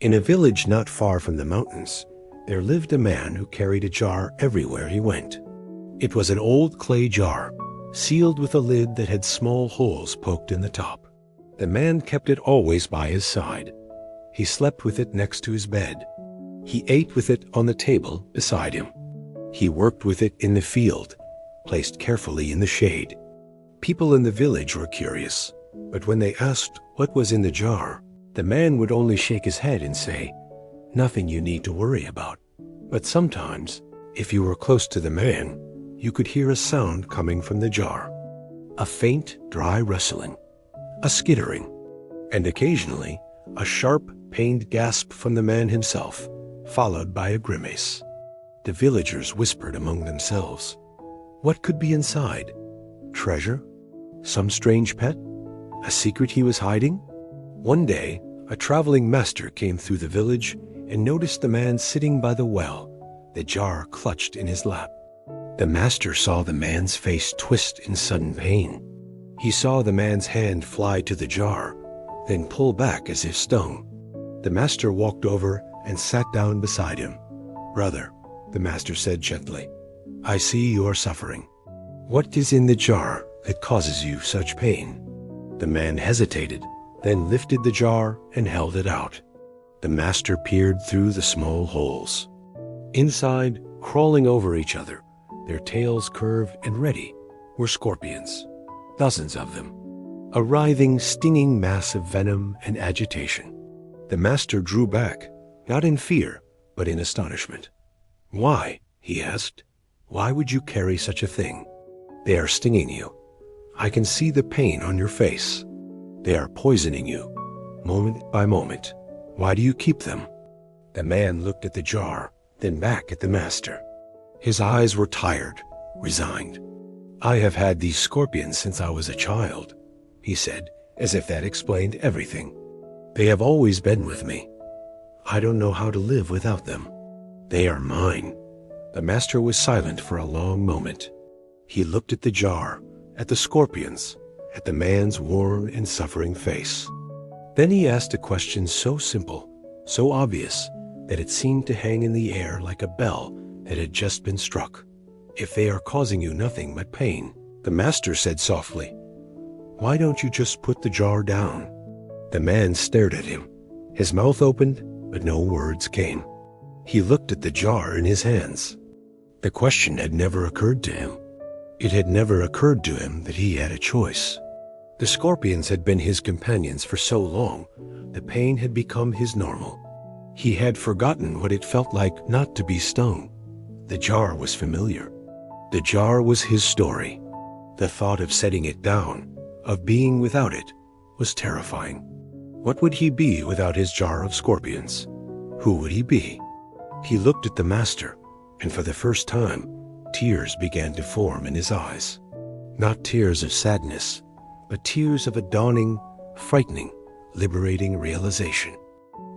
In a village not far from the mountains, there lived a man who carried a jar everywhere he went. It was an old clay jar, sealed with a lid that had small holes poked in the top. The man kept it always by his side. He slept with it next to his bed. He ate with it on the table beside him. He worked with it in the field, placed carefully in the shade. People in the village were curious, but when they asked what was in the jar, the man would only shake his head and say, "Nothing you need to worry about." But sometimes, if you were close to the man, you could hear a sound coming from the jar. A faint, dry rustling, a skittering, and occasionally a sharp, pained gasp from the man himself, followed by a grimace. The villagers whispered among themselves. What could be inside? Treasure? Some strange pet? A secret he was hiding? One day, a traveling master came through the village and noticed the man sitting by the well, the jar clutched in his lap. The master saw the man's face twist in sudden pain. He saw the man's hand fly to the jar, then pull back as if stung. The master walked over and sat down beside him. "Brother," the master said gently, "I see you are suffering. What is in the jar that causes you such pain?" The man hesitated, then lifted the jar and held it out. The master peered through the small holes. Inside, crawling over each other, their tails curved and ready, were scorpions, dozens of them, a writhing, stinging mass of venom and agitation. The master drew back, not in fear, but in astonishment. "Why?" he asked. "Why would you carry such a thing? They are stinging you. I can see the pain on your face. They are poisoning you, moment by moment. Why do you keep them?" The man looked at the jar, then back at the master. His eyes were tired, resigned. "I have had these scorpions since I was a child," he said, as if that explained everything. "They have always been with me. I don't know how to live without them. They are mine." The master was silent for a long moment. He looked at the jar, at the scorpions, at the man's worn and suffering face. Then he asked a question so simple, so obvious, that it seemed to hang in the air like a bell that had just been struck. "If they are causing you nothing but pain," the master said softly, "why don't you just put the jar down?" The man stared at him. His mouth opened, but no words came. He looked at the jar in his hands. The question had never occurred to him. It had never occurred to him that he had a choice. The scorpions had been his companions for so long, the pain had become his normal. He had forgotten what it felt like not to be stung. The jar was familiar. The jar was his story. The thought of setting it down, of being without it, was terrifying. What would he be without his jar of scorpions? Who would he be? He looked at the master, and for the first time, tears began to form in his eyes. Not tears of sadness, but tears of a dawning, frightening, liberating realization.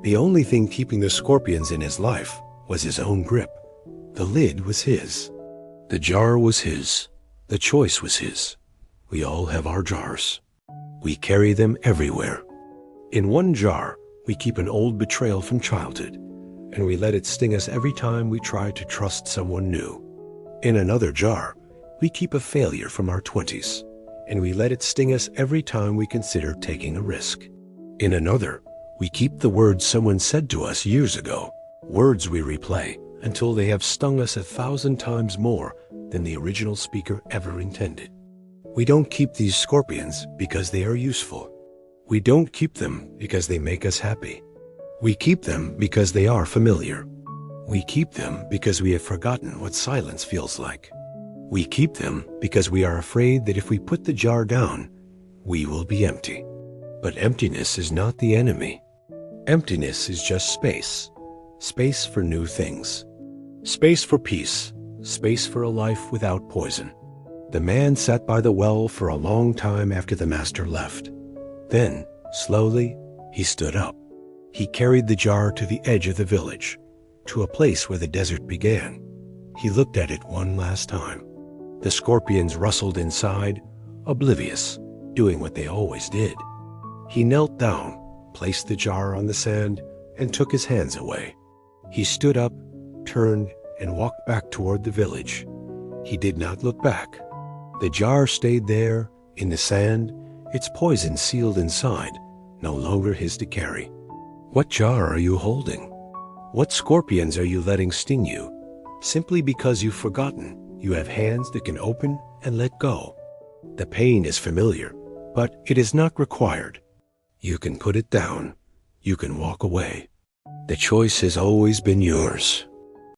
The only thing keeping the scorpions in his life was his own grip. The lid was his. The jar was his. The choice was his. We all have our jars. We carry them everywhere. In one jar, we keep an old betrayal from childhood, and we let it sting us every time we try to trust someone new. In another jar, we keep a failure from our 20s, and we let it sting us every time we consider taking a risk. In another, we keep the words someone said to us years ago, words we replay until they have stung us 1,000 times more than the original speaker ever intended. We don't keep these scorpions because they are useful. We don't keep them because they make us happy. We keep them because they are familiar. We keep them because we have forgotten what silence feels like. We keep them because we are afraid that if we put the jar down, we will be empty. But emptiness is not the enemy. Emptiness is just space. Space for new things. Space for peace. Space for a life without poison. The man sat by the well for a long time after the master left. Then, slowly, he stood up. He carried the jar to the edge of the village, to a place where the desert began. He looked at it one last time. The scorpions rustled inside, oblivious, doing what they always did. He knelt down, placed the jar on the sand, and took his hands away. He stood up, turned, and walked back toward the village. He did not look back. The jar stayed there, in the sand, its poison sealed inside, no longer his to carry. What jar are you holding? What scorpions are you letting sting you? Simply because you've forgotten, you have hands that can open and let go. The pain is familiar, but it is not required. You can put it down. You can walk away. The choice has always been yours.